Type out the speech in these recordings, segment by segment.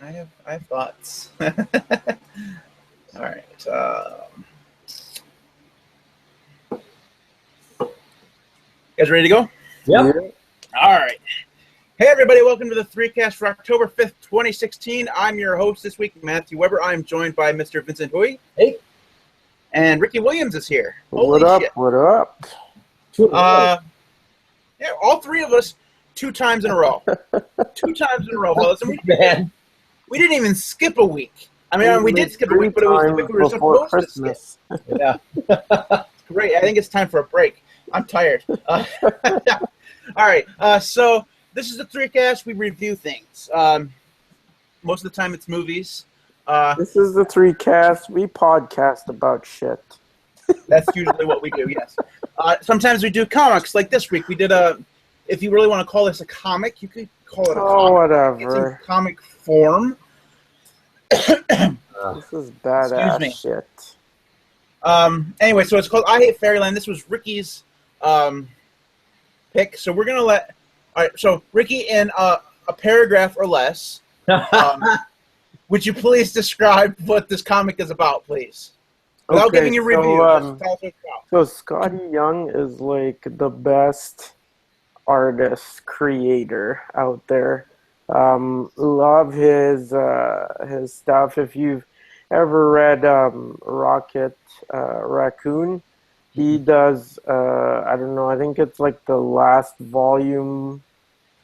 I have thoughts. All right. You guys ready to go? Yep. All right. Hey, everybody. Welcome to the 3Cast for October 5th, 2016. I'm your host this week, Matthew Weber. I'm joined by Mr. Vincent Hui. Hey. And Ricky Williams is here. What Holy up? shit. What up? Yeah, all three of us 2 times in a row. 2 times in a row, fellas. And we didn't even skip a week. I mean, we did skip a week, but it was the week we were supposed Christmas. to skip. Yeah. Great. I think it's time for a break. I'm tired. All right. So this is the 3Cast. We review things. Most of the time it's movies. This is the 3Cast. We podcast about shit. That's usually what we do, yes. Sometimes we do comics. Like this week, we did if you really want to call this a comic, you could call it a comic. Whatever. It's in comic form. This is badass shit. Anyway, so it's called I Hate Fairyland. This was Ricky's pick. So we're going to all right, so Ricky, in a paragraph or less, would you please describe what this comic is about, please? Without giving you a review, just tell us what it's about. So Scotty Young is like the best artist creator out there. Love his stuff. If you've ever read Rocket Raccoon, he does I don't know, I think it's like the last volume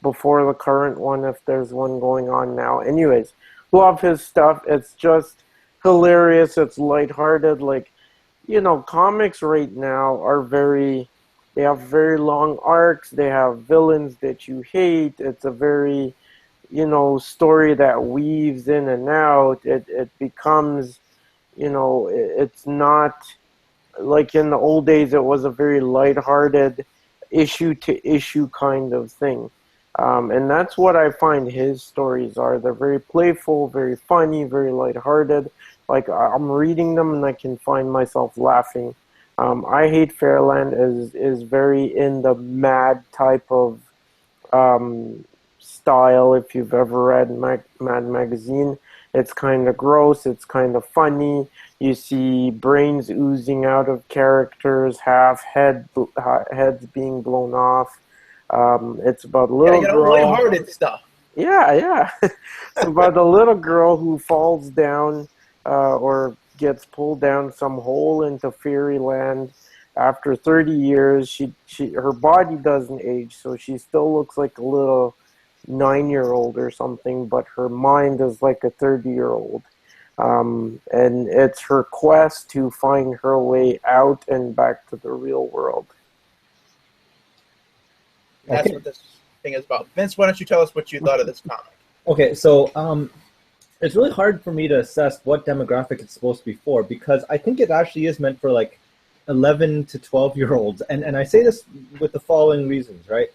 before the current one, if there's one going on now. Anyways, love his stuff. It's just hilarious. It's lighthearted. Like, you know, comics right now are they have very long arcs. They have villains that you hate. It's a very, you know, story that weaves in and out. It becomes, you know, it's not like in the old days. It was a very lighthearted issue to issue kind of thing. And that's what I find his stories are. They're very playful, very funny, very lighthearted. Like, I'm reading them and I can find myself laughing. I Hate Fairyland is very in the mad type of style. If you've ever read Mad Magazine, it's kind of gross, it's kind of funny. You see brains oozing out of characters, heads being blown off. It's about a little girl. Lighthearted stuff. Yeah. It's about a little girl who falls down or gets pulled down some hole into Fairyland. After 30 years, her body doesn't age, so she still looks like a little 9-year-old or something, but her mind is like a 30-year-old. And it's her quest to find her way out and back to the real world. That's what this thing is about. Vince, why don't you tell us what you thought of this comic? Okay, so it's really hard for me to assess what demographic it's supposed to be for, because I think it actually is meant for like 11 to 12-year-olds. And I say this with the following reasons, right?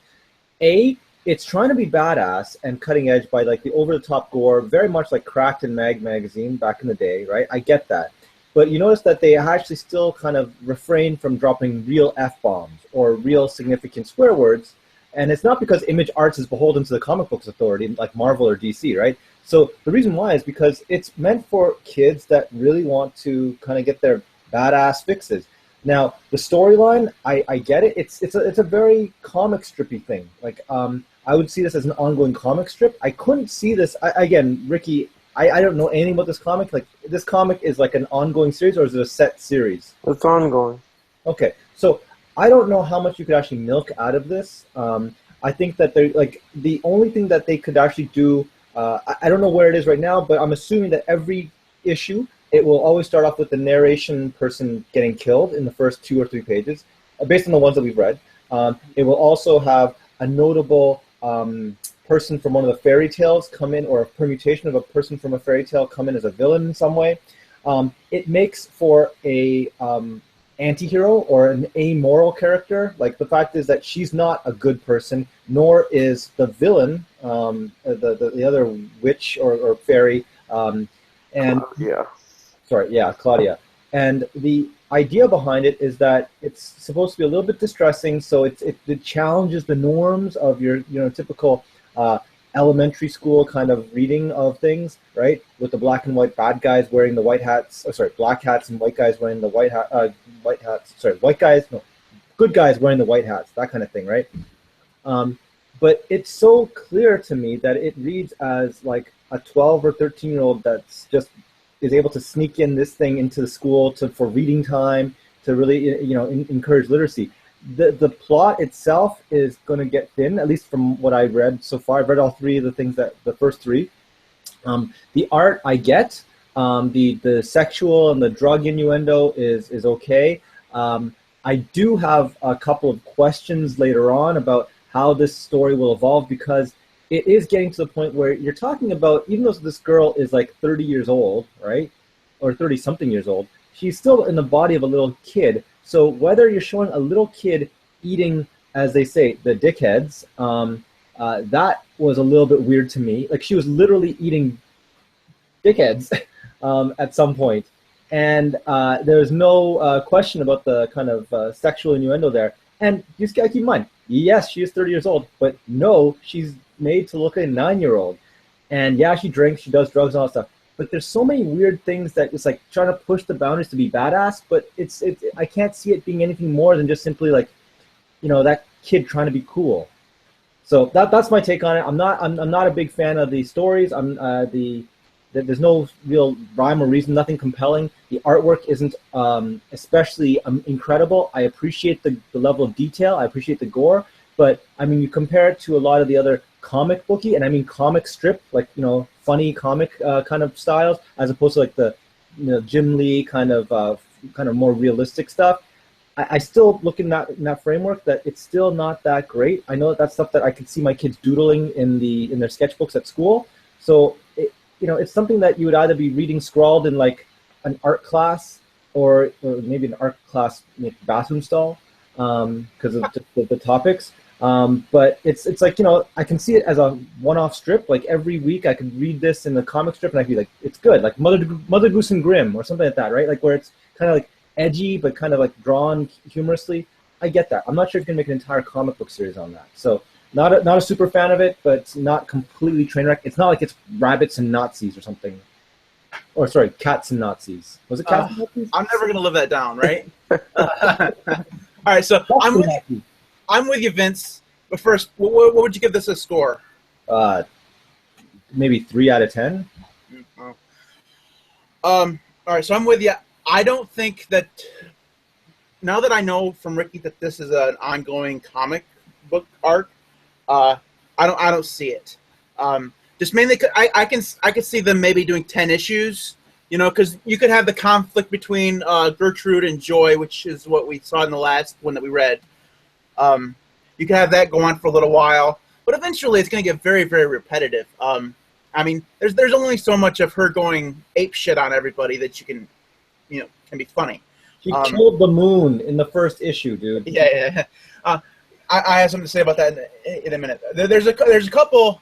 A, it's trying to be badass and cutting edge by like the over-the-top gore, very much like Cracked and Mag magazine back in the day, right? I get that. But you notice that they actually still kind of refrain from dropping real F-bombs or real significant swear words. And it's not because Image Arts is beholden to the comic books authority like Marvel or DC, right? So the reason why is because it's meant for kids that really want to kind of get their badass fixes. Now, the storyline, I get it. It's a very comic strippy thing. Like, I would see this as an ongoing comic strip. I couldn't see this, again, Ricky, I don't know anything about this comic. Like, this comic is like an ongoing series, or is it a set series? It's ongoing. Okay, so I don't know how much you could actually milk out of this. I think that they're like the only thing that they could actually do. I don't know where it is right now, but I'm assuming that every issue it will always start off with the narration person getting killed in the first 2 or 3 pages, based on the ones that we've read. It will also have a notable person from one of the fairy tales come in, or a permutation of a person from a fairy tale come in as a villain in some way. It makes for a anti-hero or an amoral character. Like, the fact is that she's not a good person, nor is the villain, the other witch or fairy. Claudia. And the idea behind it is that it's supposed to be a little bit distressing, so it challenges the norms of your typical elementary school kind of reading of things, right? With the black and white bad guys wearing the white hats, black hats, and white guys wearing the white hats. White guys, no, good guys wearing the white hats, that kind of thing, right? But it's so clear to me that it reads as like a 12 or 13-year-old that's just is able to sneak in this thing into the school for reading time, to really, encourage literacy. The plot itself is going to get thin, at least from what I've read so far. I've read all three of the first three. The art I get, the sexual and the drug innuendo is okay. I do have a couple of questions later on about how this story will evolve, because it is getting to the point where you're talking about, even though this girl is like 30 years old, right? Or 30 something years old, she's still in the body of a little kid. So whether you're showing a little kid eating, as they say, the dickheads, that was a little bit weird to me. Like, she was literally eating dickheads at some point. And there's no question about the kind of sexual innuendo there. And you just gotta keep in mind, yes, she is 30 years old, but no, she's made to look like a 9-year-old. And yeah, she drinks, she does drugs and all that stuff. But there's so many weird things that it's like trying to push the boundaries to be badass, but it's I can't see it being anything more than just simply like, that kid trying to be cool. So that's my take on it. I'm not a big fan of the stories. There's no real rhyme or reason, nothing compelling. The artwork isn't especially incredible. I appreciate the level of detail. I appreciate the gore. But, I mean, you compare it to a lot of the other comic booky, and I mean comic strip, like, funny comic kind of styles, as opposed to like the Jim Lee kind of more realistic stuff. I still look in that framework that it's still not that great. I know that's stuff that I could see my kids doodling in their sketchbooks at school. So it's something that you would either be reading scrawled in like an art class or maybe an art class bathroom stall because of the topics. But it's like, I can see it as a one-off strip. Like every week I could read this in the comic strip and I'd be like, it's good. Like Mother Goose and Grimm or something like that, right? Like where it's kind of like edgy but kind of like drawn humorously. I get that. I'm not sure if you're going to make an entire comic book series on that. So not a super fan of it, but not completely train wreck. It's not like it's rabbits and Nazis or something. Or sorry, cats and Nazis. Was it cats and Nazis? I'm never going to live that down, right? All right, so I'm with you, Vince. But first, what would you give this a score? Maybe 3 out of 10. All right, so I'm with you. I don't think that, now that I know from Ricky that this is an ongoing comic book arc, I don't see it. Just mainly, I can see them maybe doing 10 issues. Because you could have the conflict between Gertrude and Joy, which is what we saw in the last one that we read. You can have that go on for a little while, but eventually it's going to get very, very repetitive. I mean, there's only so much of her going ape shit on everybody that you can be funny. She killed the moon in the first issue, dude. Yeah. I have something to say about that in a minute. There's a couple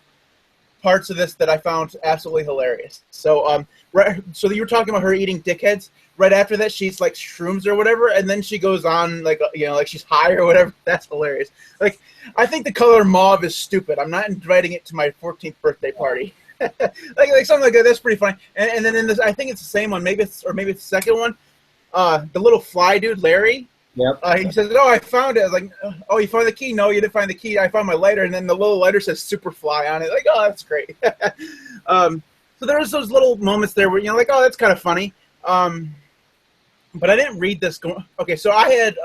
parts of this that I found absolutely hilarious. So, so you were talking about her eating dickheads. Right after that, she's like shrooms or whatever, and then she goes on like she's high or whatever. That's hilarious. Like, I think the color mauve is stupid. I'm not inviting it to my 14th birthday party. like something like that. That's pretty funny. And then in this, I think it's the same one. Maybe it's the second one. The little fly dude, Larry. Yep. He says, "Oh, I found it." I was like, "Oh, you found the key?" "No, you didn't find the key. I found my lighter." And then the little lighter says "Superfly" on it. Like, oh, that's great. So there was those little moments there where like, oh, that's kind of funny. But I didn't read this. Okay, so I had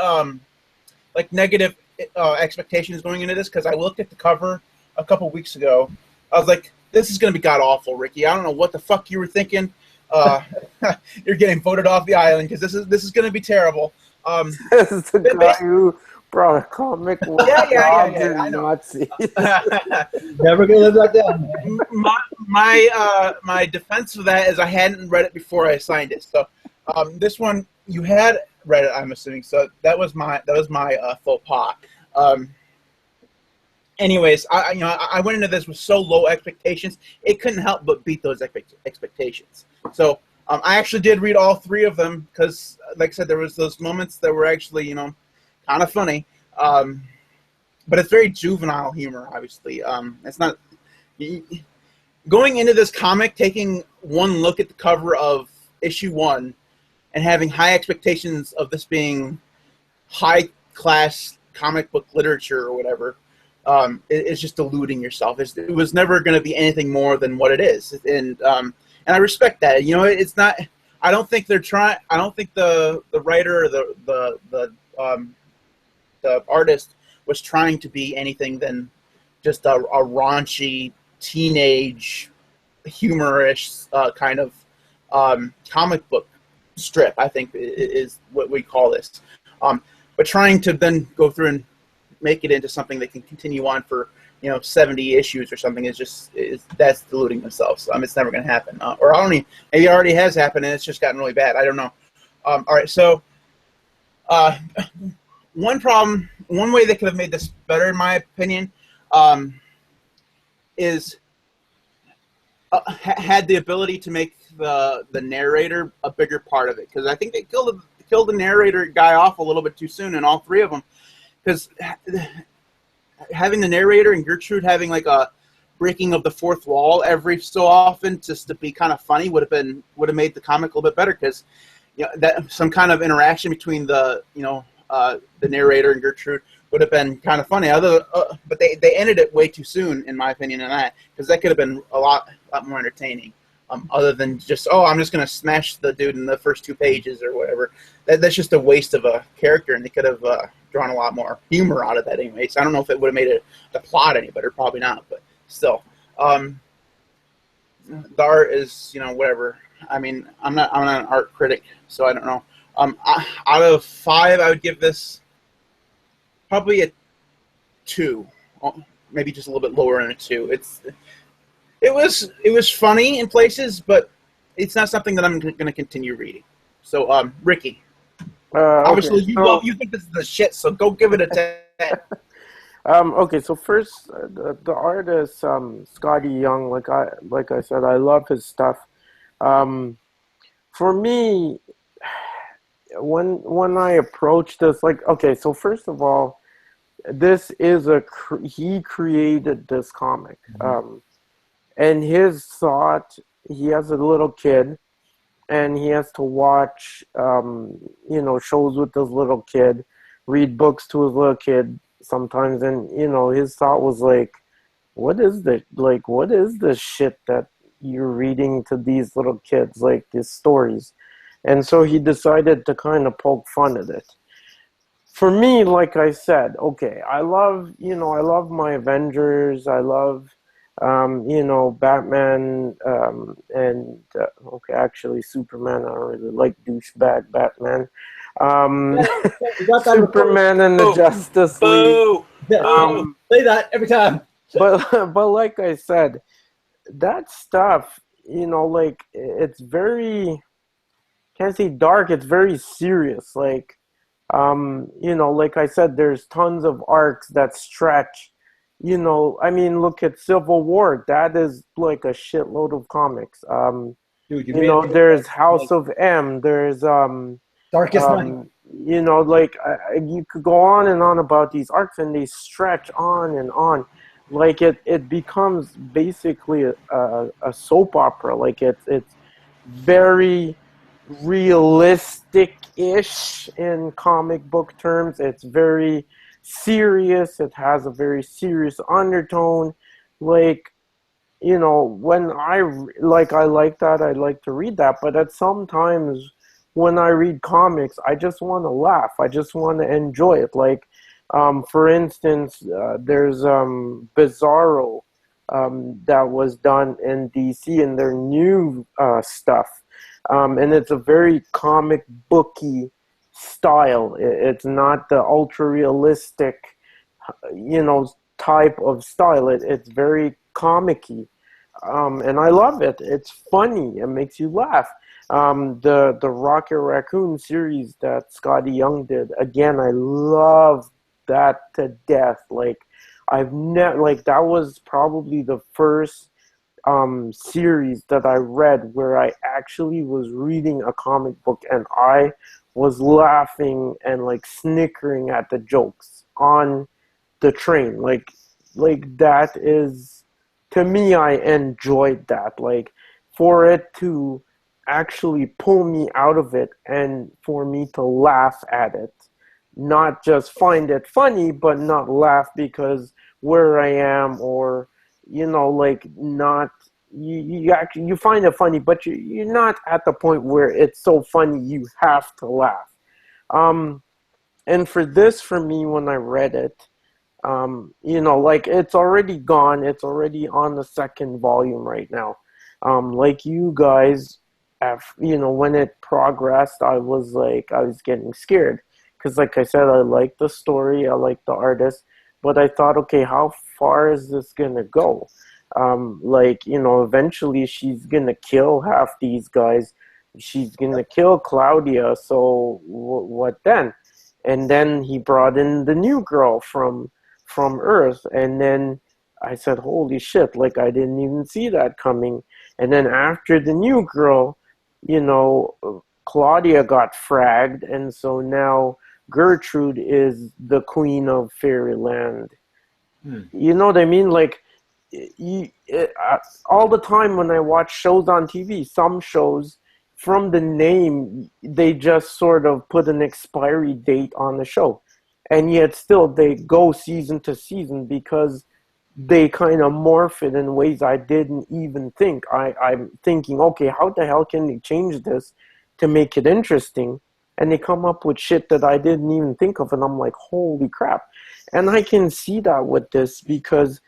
like negative expectations going into this because I looked at the cover a couple weeks ago. I was like, this is going to be god awful, Ricky. I don't know what the fuck you were thinking. You're getting voted off the island because this is going to be terrible. This is the guy who brought a comic with I know. Nazi. Never gonna live that down. My defense of that is I hadn't read it before I signed it. So this one you had read it, I'm assuming. So that was my faux pas. Anyways, I went into this with so low expectations, it couldn't help but beat those expectations. So I actually did read all three of them because, like I said, there was those moments that were actually, kind of funny. But it's very juvenile humor, obviously. It's not going into this comic, taking one look at the cover of issue 1 and having high expectations of this being high-class comic book literature or whatever, it's just deluding yourself. It was never going to be anything more than what it is, and I respect that. You know, it's not. I don't think they're trying. I don't think the writer or the artist was trying to be anything than just a raunchy teenage humorous kind of comic book strip. I think is what we call this. But trying to then go through and make it into something that can continue on for 70 issues or something that's deluding themselves. It's never going to happen. Or maybe it already has happened and it's just gotten really bad. I don't know. All right, so one way they could have made this better, in my opinion, is had the ability to make the narrator a bigger part of it, because I think they killed the narrator guy off a little bit too soon in all three of them, because having the narrator and Gertrude having like a breaking of the fourth wall every so often just to be kind of funny would have made the comic a little bit better, because that some kind of interaction between the narrator and Gertrude would have been kind of funny. But they ended it way too soon, in my opinion, in that, because that could have been a lot more entertaining. Other than just, I'm just going to smash the dude in the first 2 pages or whatever. That's just a waste of a character, and they could have drawn a lot more humor out of that anyway. So I don't know if it would have made the plot any better. Probably not, but still. The art is, whatever. I mean, I'm not an art critic, so I don't know. Out of 5, I would give this probably a 2. Maybe just a little bit lower than a 2. It was funny in places, but it's not something that I'm going to continue reading. So, Ricky, obviously you think this is the shit, so go give it a 10. Okay, so first, the artist Scotty Young, like I said, I love his stuff. For me, when I approach this, so first of all, this is he created this comic. Mm-hmm. And his thought, he has a little kid, and he has to watch, shows with his little kid, read books to his little kid sometimes, and, his thought was like, what is this shit that you're reading to these little kids, like these stories? And so he decided to kind of poke fun at it. For me, like I said, okay, I love my Avengers, I love Batman, and actually Superman. I don't really like douchebag Batman. Superman and the Justice League. Say that every time. but like I said, that stuff, it's very, can't say dark. It's very serious. Like I said, there's tons of arcs that stretch. Look at Civil War. That is like a shitload of comics. Dude, there's House of M. There's Darkest Night. You could go on and on about these arcs, and they stretch on and on. Like it becomes basically a soap opera. Like it's very realistic-ish in comic book terms. It's very serious. It has a very serious undertone. When I like that, I like to read that. But at sometimes when I read comics, I just want to laugh. I just want to enjoy it. For instance, there's Bizarro that was done in DC in their new stuff. And it's a very comic booky style. It's not the ultra realistic, type of style. It's very comic-y. And I love it. It's funny. It makes you laugh. The Rocket Raccoon series that Scotty Young did, again, I love that to death. That was probably the first series that I read where I actually was reading a comic book and I was laughing and snickering at the jokes on the train. That is to me, I enjoyed that. Like, for it to actually pull me out of it and for me to laugh at it, not just find it funny, but not laugh because where I am, or like, not you actually you find it funny, but you're not at the point where it's so funny you have to laugh. Um, and for this, for me, when I read it, like, it's already gone. It's already on the second volume right now. Like you guys, when it progressed, I was getting scared because, like I said, I like the story, I like the artist, but I thought, okay, how far is this gonna go? Eventually she's gonna kill half these guys. She's gonna kill Claudia. So what then? And then he brought in the new girl from Earth, and then I said, holy shit, like, I didn't even see that coming. And then after the new girl, Claudia got fragged, and so now Gertrude is the queen of Fairyland. You know what I mean? Like, all the time when I watch shows on TV, some shows, from the name, they just sort of put an expiry date on the show. And yet still they go season to season because they kind of morph it in ways I didn't even think. I'm thinking, okay, how the hell can they change this to make it interesting? And they come up with shit that I didn't even think of, and I'm like, holy crap. And I can see that with this because,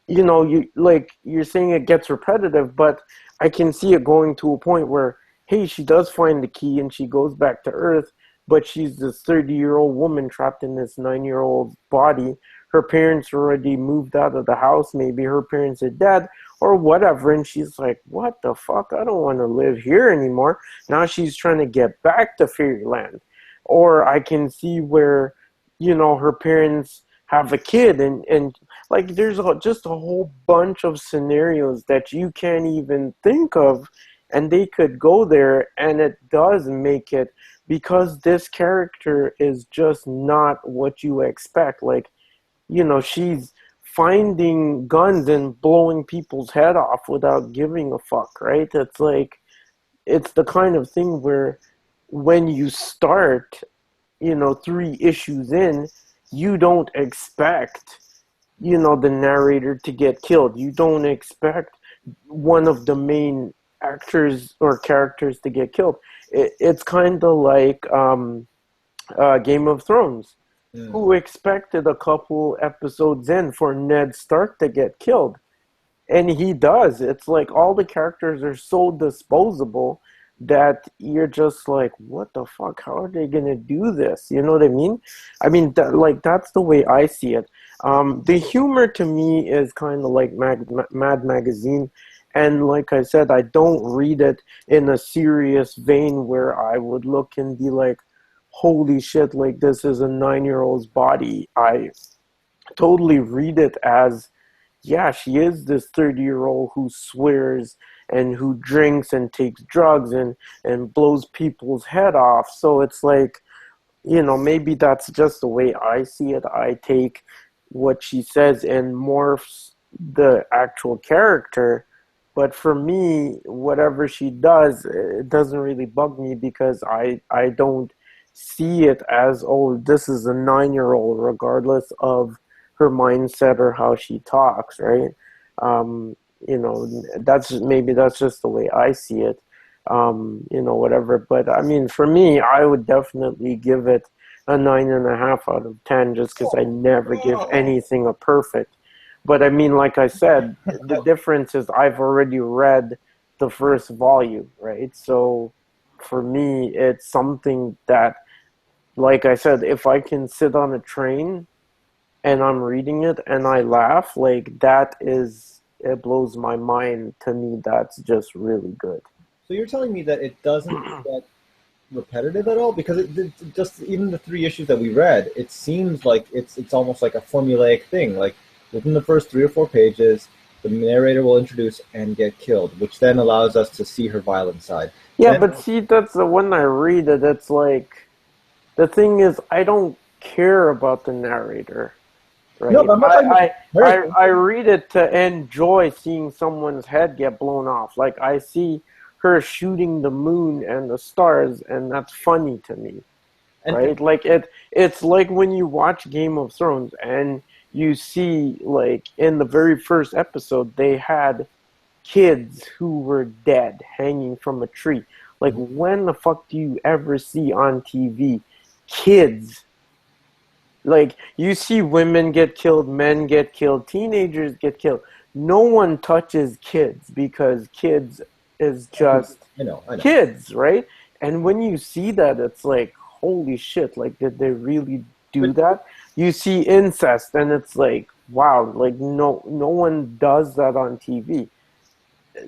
you're saying it gets repetitive, but I can see it going to a point where, hey, she does find the key and she goes back to Earth, but she's this 30-year-old woman trapped in this 9-year-old body. Her parents already moved out of the house. Maybe her parents are dead or whatever. And she's like, what the fuck? I don't want to live here anymore. Now she's trying to get back to Fairyland. Or I can see where, her parents have a kid. And like, there's just a whole bunch of scenarios that you can't even think of. And they could go there, and it does make it, because this character is just not what you expect. Like, she's finding guns and blowing people's head off without giving a fuck, right? It's like, it's the kind of thing where when you start, 3 issues in, you don't expect, the narrator to get killed. You don't expect one of the main actors or characters to get killed. It's kind of like Game of Thrones. Who expected a couple episodes in for Ned Stark to get killed? And he does. It's like all the characters are so disposable that you're just like, what the fuck? How are they going to do this? You know what I mean? I mean, that's the way I see it. The humor to me is kind of like Mad Magazine. And like I said, I don't read it in a serious vein where I would look and be like, holy shit, like, this is a 9-year-old's body. I totally read it as, yeah, she is this 30-year-old who swears and who drinks and takes drugs and blows people's head off. So it's like, maybe that's just the way I see it. I take what she says and morphs the actual character. But for me, whatever she does, it doesn't really bug me because I don't see it as, oh, this is a 9-year-old, regardless of her mindset or how she talks, right? That's just the way I see it, whatever. But I mean, for me, I would definitely give it a 9.5 out of 10, just because I never give anything a perfect. But I mean, like I said, the difference is I've already read the first volume, right? So for me, it's something that, like I said, if I can sit on a train and I'm reading it and I laugh, like, it blows my mind. To me, that's just really good. So you're telling me that it doesn't get repetitive at all? Because it just, even the 3 issues that we read, it seems like it's almost like a formulaic thing. Like, within the first 3 or 4 pages, the narrator will introduce and get killed, which then allows us to see her violent side. Yeah, but see, that's when I read it, it's like, the thing is, I don't care about the narrator. right? No, but I'm not talking I read it to enjoy seeing someone's head get blown off. Like I see her shooting the moon and the stars, and that's funny to me, right? Like it's like when you watch Game of Thrones and you see, like, in the very first episode they had kids who were dead hanging from a tree. Like, when the fuck do you ever see on TV kids? Like, you see women get killed, men get killed, teenagers get killed. No one touches kids because kids is just I know. kids, right? And when you see that, it's like, holy shit, like, did they really do that? You see incest, and it's like, wow, like, no one does that on TV.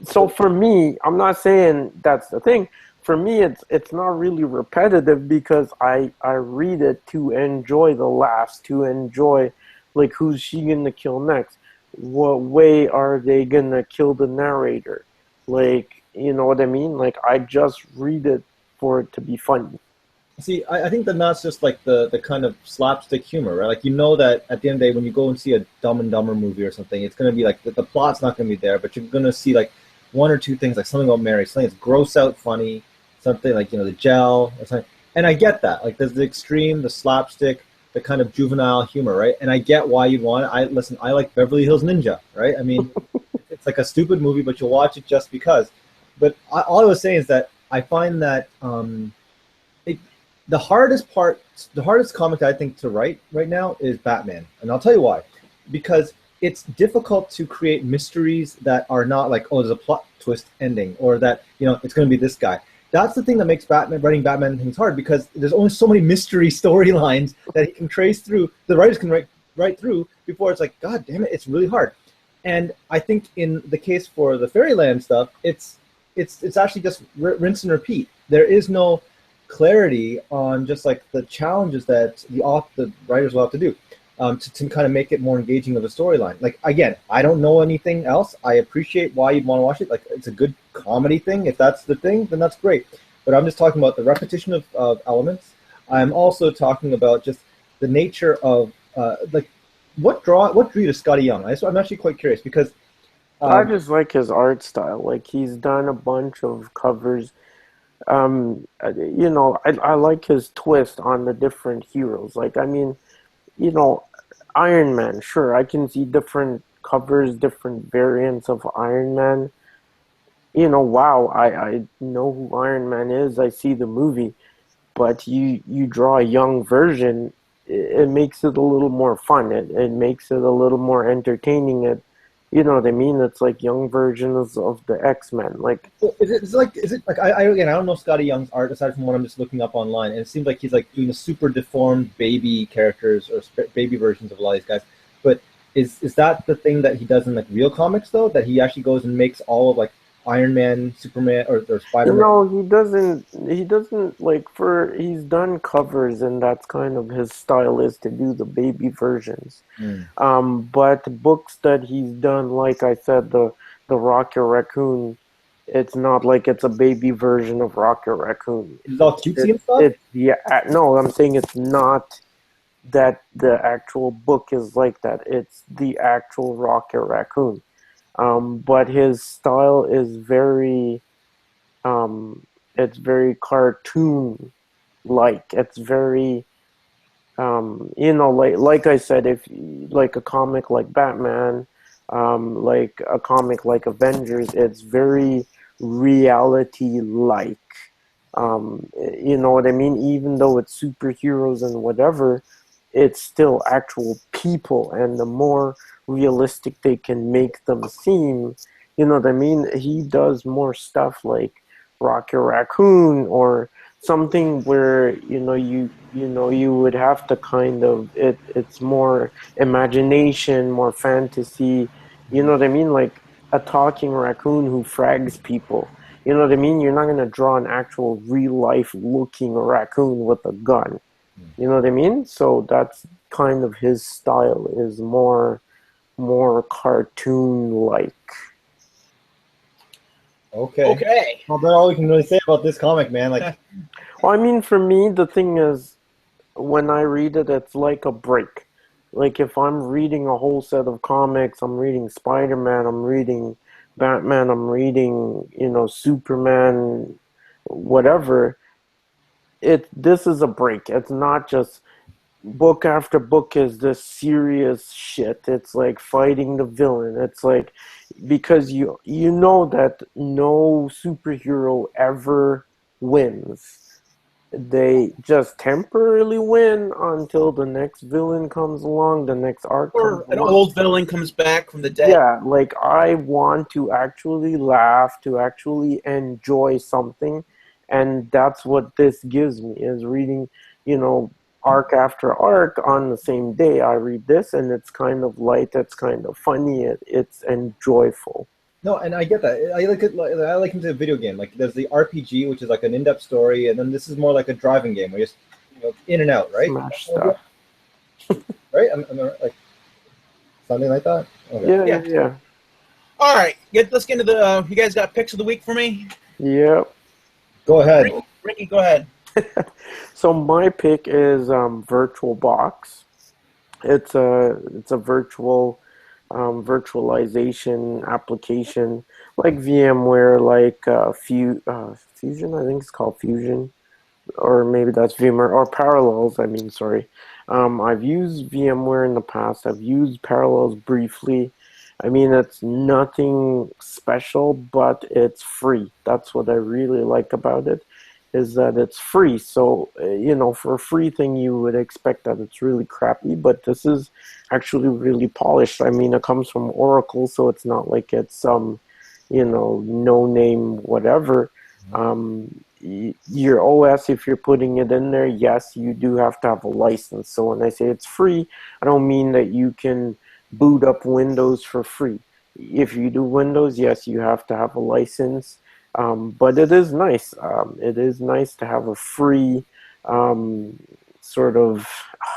So for me, I'm not saying that's the thing. For me, it's not really repetitive because I read it to enjoy the laughs, to enjoy, like, who's she gonna kill next? What way are they gonna kill the narrator? Like, you know what I mean? Like, I just read it for it to be funny. See, I think that that's just like the kind of slapstick humor, right? Like, you know that at the end of the day, when you go and see a Dumb and Dumber movie or something, it's going to be like the plot's not going to be there, but you're going to see like one or two things, like something about Mary, something that's gross out funny, something like, the gel or something. And I get that. Like, there's the extreme, the slapstick, the kind of juvenile humor, right? And I get why you'd want it. I like Beverly Hills Ninja, right? I mean, it's like a stupid movie, but you'll watch it just because. But all I was saying is that I find that the hardest comic I think to write right now is Batman, and I'll tell you why. Because it's difficult to create mysteries that are not like, oh, there's a plot twist ending, or that it's going to be this guy. That's the thing that makes writing Batman things hard, because there's only so many mystery storylines that he can trace through. The writers can write through before it's like, God damn it, it's really hard. And I think in the case for the Fairyland stuff, it's actually just rinse and repeat. There is no clarity on just like the challenges that the writers will have to do to kind of make it more engaging of a storyline. Like, again, I don't know anything else. I appreciate why you'd want to watch it. Like, it's a good comedy thing. If that's the thing, then that's great. But I'm just talking about the repetition of elements. I'm also talking about just the nature of like what drew you to Scotty Young. I'm actually quite curious because I just like his art style. Like, he's done a bunch of covers. I like his twist on the different heroes. Like, I mean, Iron Man, sure, I can see different covers, different variants of Iron Man. Wow, I know who Iron Man is. I see the movie, but you draw a young version, it makes it a little more fun. It makes it a little more entertaining. You know what I mean? It's like young versions of the X-Men. Like, is it like I don't know Scotty Young's art aside from what I'm just looking up online, and it seems like he's like doing the super deformed baby characters or baby versions of a lot of these guys. But is that the thing that he does in like real comics though? That he actually goes and makes all of like Iron Man, Superman, or Spider-Man? No, he doesn't. He doesn't, like, he's done covers, and that's kind of his style, is to do the baby versions. But books that he's done, like I said, the Rocket Raccoon, it's not like it's a baby version of Rocket Raccoon. It's all cutesy and stuff? No, I'm saying it's not that the actual book is like that. It's the actual Rocket Raccoon. But his style is very, it's very cartoon-like. It's very, like I said, if like a comic like Batman, like a comic like Avengers, it's very reality-like. You know what I mean? Even though it's superheroes and whatever, it's still actual people, and the more realistic they can make them seem, you know what I mean? He does more stuff like Rocket Raccoon, or something where you would have to kind of it's more imagination, more fantasy. You know what I mean? Like a talking raccoon who frags people. You know what I mean? You're not gonna draw an actual real life looking raccoon with a gun. You know what I mean? So that's kind of his style, is more cartoon-like. Okay. Well, that's all we can really say about this comic, man. Like, well, I mean, for me, the thing is, when I read it, it's like a break. Like if I'm reading a whole set of comics, I'm reading Spider-Man, I'm reading Batman, I'm reading, Superman, whatever. This is a break. It's not just book after book is this serious shit. It's like fighting the villain. It's like because you know that no superhero ever wins. They just temporarily win until the next villain comes along, the next arc or comes an along. old villain comes back from the dead. Yeah, like I want to actually laugh, to actually enjoy something, and that's what this gives me is reading, arc after arc on the same day. I read this, and it's kind of light, it's kind of funny, it's enjoyable. No, and I get that. I like into a video game. Like there's the RPG, which is like an in-depth story, and then this is more like a driving game where you're just in and out, right? Smash stuff. Right? I'm like something like that. Okay. Yeah. All right, let's get into the. You guys got picks of the week for me? Yep. Go ahead, Ricky. Go ahead. So my pick is VirtualBox. It's a virtualization application like VMware, like Fusion. I think it's called Fusion, or maybe that's VMware or Parallels. Sorry. I've used VMware in the past. I've used Parallels briefly. It's nothing special, but it's free. That's what I really like about it, is that it's free. So, for a free thing, you would expect that it's really crappy, but this is actually really polished. It comes from Oracle, so it's not like it's some, no-name whatever. Your OS, if you're putting it in there, yes, you do have to have a license. So when I say it's free, I don't mean that you can boot up Windows for free. If you do Windows, yes, you have to have a license. But it is nice. It is nice to have a free sort of,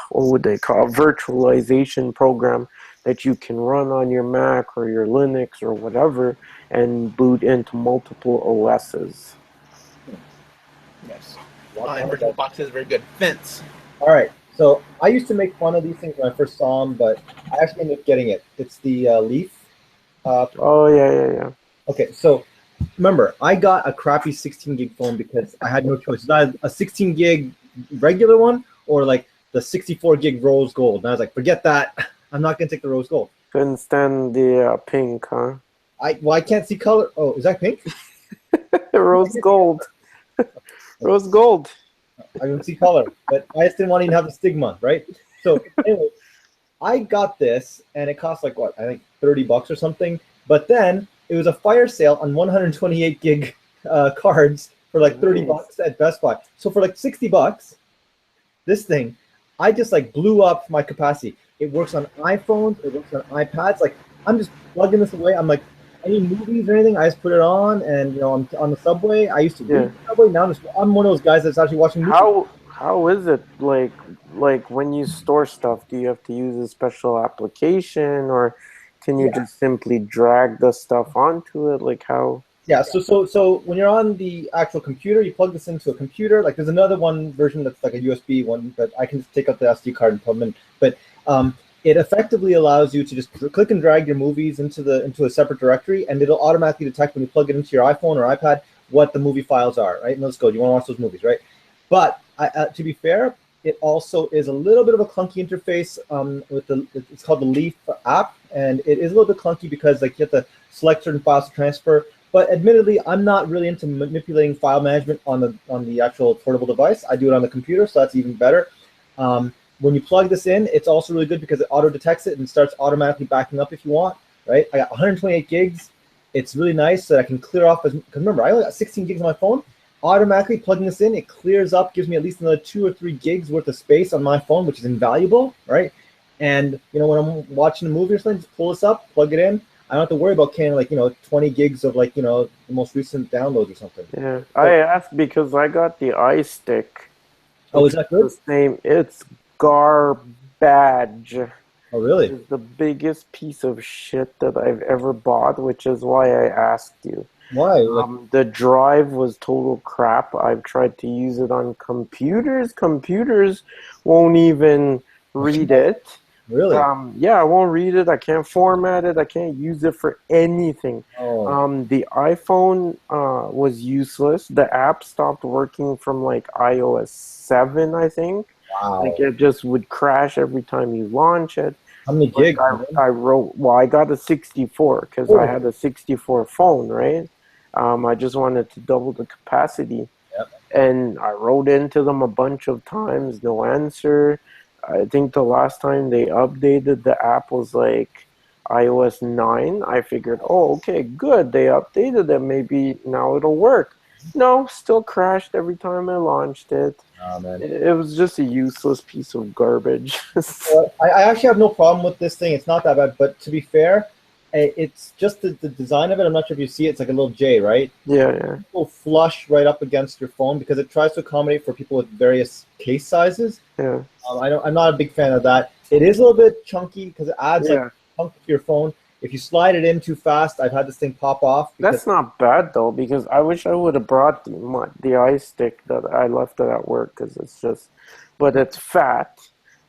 what would they call, virtualization program that you can run on your Mac or your Linux or whatever and boot into multiple OSs. Yes. VirtualBox is very good. Vince. All right. So I used to make fun of these things when I first saw them, but I actually ended up getting it. It's the Leaf. Oh, yeah. Okay, so remember, I got a crappy 16 gig phone because I had no choice. It's either a 16 gig regular one or like the 64 gig rose gold. And I was like, forget that. I'm not going to take the rose gold. Couldn't stand the pink, huh? I can't see color. Oh, is that pink? Rose gold. Rose gold. I don't see color, but I just didn't want to even have the stigma, right? So anyway, I got this, and it cost like what? I think $30 or something. But then it was a fire sale on 128 gig cards for like $30 at Best Buy. So for like $60, this thing, I just like blew up my capacity. It works on iPhones. It works on iPads. Like I'm just plugging this away. I'm like, any movies or anything, I just put it on, and I'm on the subway. I used to read the subway. Now I'm one of those guys that's actually watching movies. How is it like when you store stuff? Do you have to use a special application, or can you just simply drag the stuff onto it? Like how? Yeah. So when you're on the actual computer, you plug this into a computer. Like there's another one version that's like a USB one, but I can just take out the SD card and plug them in. But it effectively allows you to just click and drag your movies into a separate directory, and it'll automatically detect when you plug it into your iPhone or iPad what the movie files are, right? And let's go. You want to watch those movies, right? But to be fair, it also is a little bit of a clunky interface it's called the Leaf app, and it is a little bit clunky because like you have to select certain files to transfer. But admittedly, I'm not really into manipulating file management on the actual portable device. I do it on the computer, so that's even better. When you plug this in, it's also really good because it auto detects it and starts automatically backing up if you want, right? I got 128 gigs. It's really nice so that I can clear off, because remember, I only got 16 gigs on my phone. Automatically plugging this in, it clears up, gives me at least another 2 or 3 gigs worth of space on my phone, which is invaluable, right? And, when I'm watching a movie or something, just pull this up, plug it in. I don't have to worry about carrying 20 gigs of the most recent downloads or something. Yeah, I asked because I got the iStick. Oh, is that good? The same. It's garbage. Oh, really? It's the biggest piece of shit that I've ever bought, which is why I asked you. Why? The drive was total crap. I've tried to use it on computers. Computers won't even read it. Really? Yeah, I won't read it. I can't format it. I can't use it for anything. Oh, The iPhone was useless. The app stopped working from like iOS 7, I think. Like wow. it just would crash every time you launch it. How many Like gigs, man? I wrote, well, I got a 64 because I Oh, had a 64 phone, right? I just wanted to double the capacity. yep. And I wrote into them a bunch of times, no answer. I think the last time they updated the app was like iOS 9. I figured, oh, okay, good. They updated it. Maybe now it'll work. No, still crashed every time I launched it. Oh, man. It was just a useless piece of garbage. I actually have no problem with this thing. It's not that bad. But to be fair, it's just the design of it. I'm not sure if you see it. It's like a little J, right? Yeah, yeah. It will flush right up against your phone because it tries to accommodate for people with various case sizes. Yeah. I'm not a big fan of that. It is a little bit chunky because it adds like Yeah. chunk to your phone. If you slide it in too fast, I've had this thing pop off because That's not bad though, because I wish I would have brought the iStick that I left it at work because it's just, but it's fat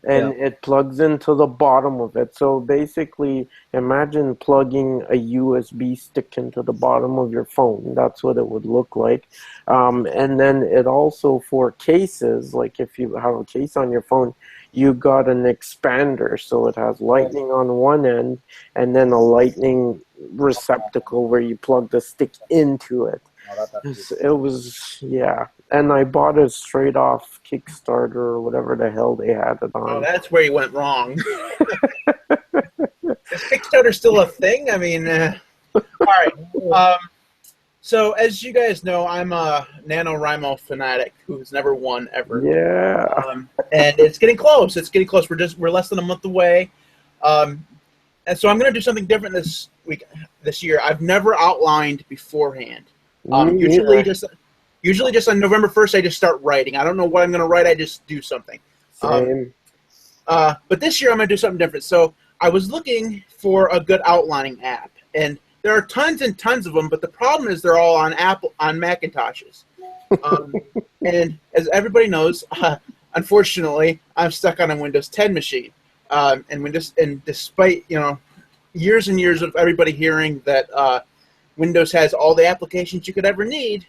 yeah, and it plugs into the bottom of it. So basically, imagine plugging a USB stick into the bottom of your phone. That's what it would look like. And then it also for cases, like if you have a case on your phone, you got an expander, so it has lightning on one end and then a lightning receptacle where you plug the stick into it. no, that's actually It was, yeah. And I bought it straight off Kickstarter or whatever the hell they had it Oh, on. that's where you went wrong. Is Kickstarter still a thing? I mean, all right. So as you guys know, I'm a NaNoWriMo fanatic who's never won ever. Yeah. And it's getting close. It's getting close. We're less than a month away. And so I'm going to do something different this year. I've never outlined beforehand. Me Usually neither. just on November 1st, I just start writing. I don't know what I'm going to write. I just do something. Same. But this year I'm going to do something different. So I was looking for a good outlining app, and there are tons and tons of them. But the problem is they're all on Macintoshes. And as everybody knows, unfortunately, I'm stuck on a Windows 10 machine. And despite years and years of everybody hearing that Windows has all the applications you could ever need,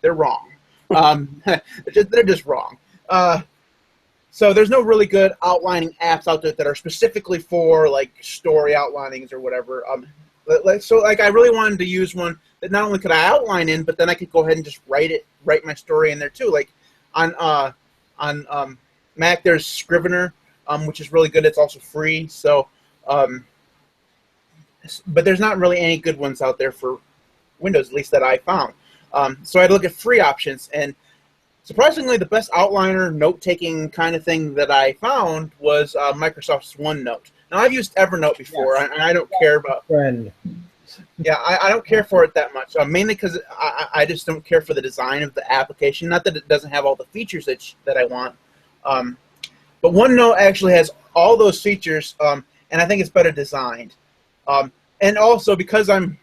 they're wrong. They're just wrong. So there's no really good outlining apps out there that are specifically for like story outlinings or whatever. So I really wanted to use one that not only could I outline in, but then I could go ahead and just write my story in there too. Like on Mac, there's Scrivener, which is really good. It's also free. So, but there's not really any good ones out there for Windows, at least that I found. So I had to look at free options, and surprisingly, the best outliner, note-taking kind of thing that I found was Microsoft's OneNote. Now, I've used Evernote before, and I don't care about. friend. Yeah, I don't care for it that much. Mainly because I just don't care for the design of the application. Not that it doesn't have all the features that I want. But OneNote actually has all those features, and I think it's better designed. And also, because I'm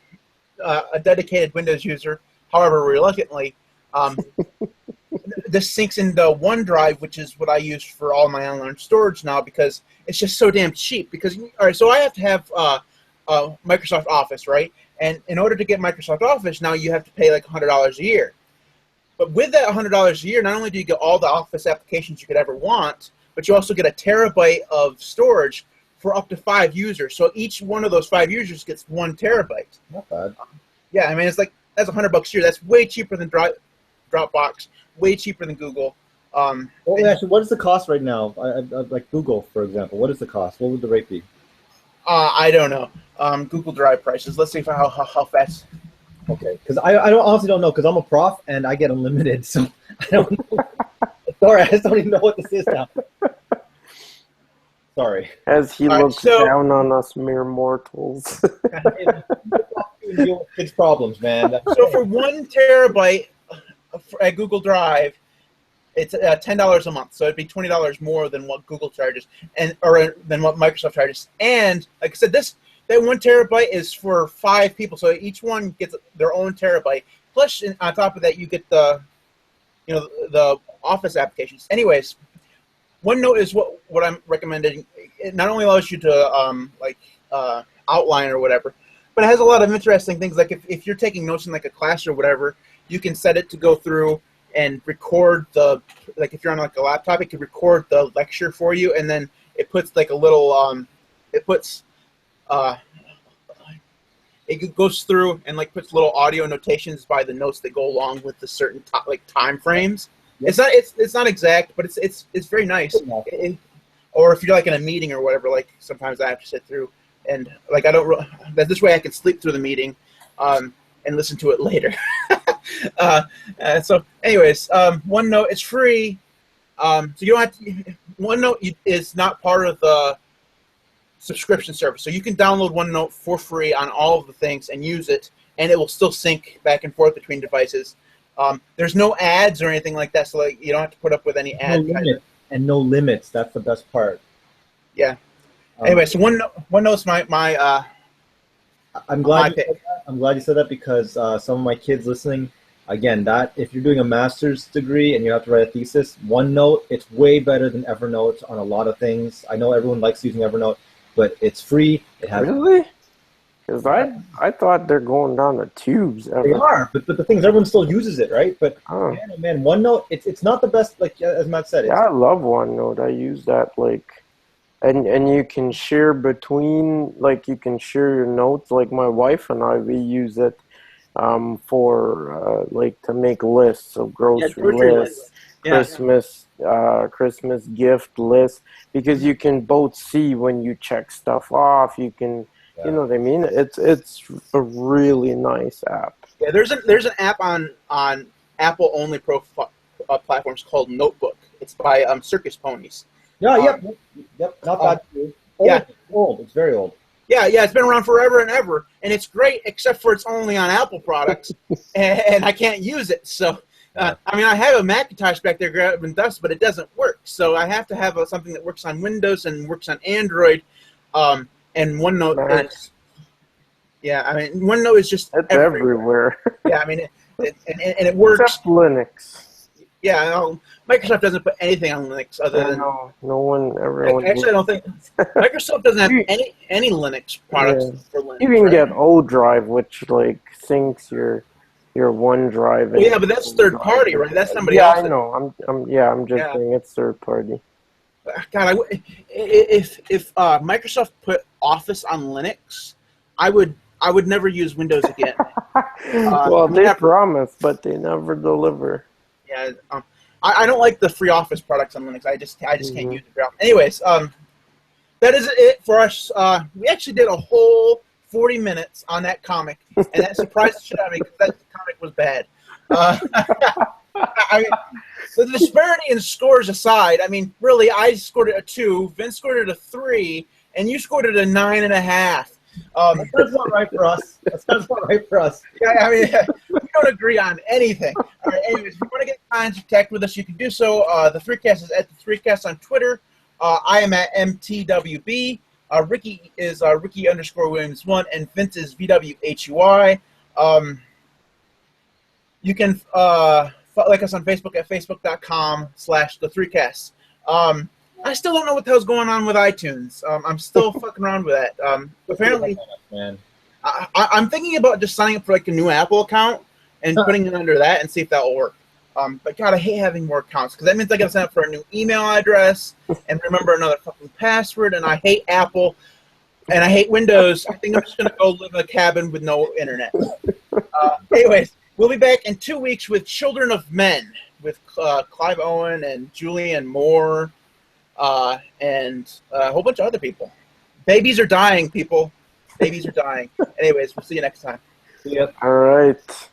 a dedicated Windows user, however reluctantly, this syncs into OneDrive, which is what I use for all my online storage now because it's just so damn cheap. Because all right, so I have to have Microsoft Office, right? And in order to get Microsoft Office, now you have to pay like $100 a year. But with that $100 a year, not only do you get all the Office applications you could ever want, but you also get a terabyte of storage for up to 5 users. So each one of those 5 users gets 1 terabyte. Not bad. Yeah, I mean that's $100 a year. That's way cheaper than Dropbox. Way cheaper than Google. Well, actually, what is the cost right now? Like Google, for example, what is the cost? What would the rate be? I don't know. Google Drive prices. Let's see how fast. Okay, because I honestly don't know because I'm a prof and I get unlimited, so I don't know. Sorry, I just don't even know what this is now. Sorry. As he looks down on us mere mortals. Deal with kids' problems, man. So for 1 terabyte at Google Drive, it's $10 a month. So it'd be $20 more than what Google charges, or than what Microsoft charges. And like I said, that 1 terabyte is for 5 people, so each one gets their own terabyte. Plus, on top of that, you get the Office applications. Anyways, OneNote is what I'm recommending it not only allows you to outline or whatever, but it has a lot of interesting things. Like if you're taking notes in like a class or whatever, you can set it to go through and record like if you're on like a laptop, it can record the lecture for you, and then it puts like a little it goes through and like puts little audio notations by the notes that go along with the certain time frames. Yep. It's not exact, but it's very nice. Or if you're like in a meeting or whatever, like sometimes I have to sit through and like this way I can sleep through the meeting, and listen to it later. So anyways, OneNote, it's free. So you don't have to, OneNote is not part of the subscription service. So you can download OneNote for free on all of the things and use it, and it will still sync back and forth between devices. There's no ads or anything like that, so like you don't have to put up with any ads. No limits. That's the best part. Yeah. Anyway, so OneNote's my I'm glad you said that because some of my kids listening, again, that if you're doing a master's degree and you have to write a thesis, OneNote, it's way better than Evernote on a lot of things. I know everyone likes using Evernote, but it's free. It has really? Because I thought they're going down the tubes. They are, but the thing is, everyone still uses it, right? But man, OneNote, it's not the best. Like as Matt said, I love OneNote. I use that and you can share between, like you can share your notes. Like my wife and I, we use it for like to make lists of grocery lists, Christmas gift lists, because you can both see when you check stuff off. You can. You know what I mean? It's a really nice app. Yeah, there's an app on Apple only platforms called Notebook. It's by Circus Ponies. Yeah, yep, not bad. Old. It's very old. Yeah, it's been around forever and ever, and it's great except for it's only on Apple products, and I can't use it. So, I mean, I have a Macintosh back there grabbing dust, but it doesn't work. So I have to have something that works on Windows and works on Android. And OneNote is, OneNote is just everywhere. Yeah, I mean, it works. Except Linux. Yeah, Microsoft doesn't put anything on Linux other than. No one ever. Actually, I don't think Microsoft doesn't have any Linux products for Linux. You can get O-Drive, which like syncs your OneDrive. Well, yeah, but that's third party, right? That's somebody else. Yeah, I know. I'm just saying it's third party. God, if Microsoft put Office on Linux, I would never use Windows again. Well, they promise, but they never deliver. Yeah, I don't like the free Office products on Linux. I just can't use it. Anyways, that is it for us. We actually did a whole 40 minutes on that comic, and that surprised the shit out of me because that comic was bad. I mean, the disparity in scores aside, I mean, really, I scored it a 2, Vince scored it a 3, and you scored it a 9.5. That's not right for us. Yeah, I mean, we don't agree on anything. All right, anyways, if you want to get in contact with us, you can do so. The Threecast is at the Threecast on Twitter. I am at MTWB. Ricky is Ricky_Williams1, and Vince is VWHUI. You can like us on Facebook at facebook.com/the3cast. I still don't know what the hell's going on with iTunes. I'm still fucking around with that. Apparently, I'm thinking about just signing up for like a new Apple account and putting it under that and see if that will work. But God, I hate having more accounts because that means I got to sign up for a new email address and remember another fucking password. And I hate Apple and I hate Windows. I think I'm just gonna go live in a cabin with no internet. Anyways. We'll be back in 2 weeks with Children of Men with Clive Owen and Julianne Moore and a whole bunch of other people. Babies are dying, people. Babies are dying. Anyways, we'll see you next time. See ya. All right.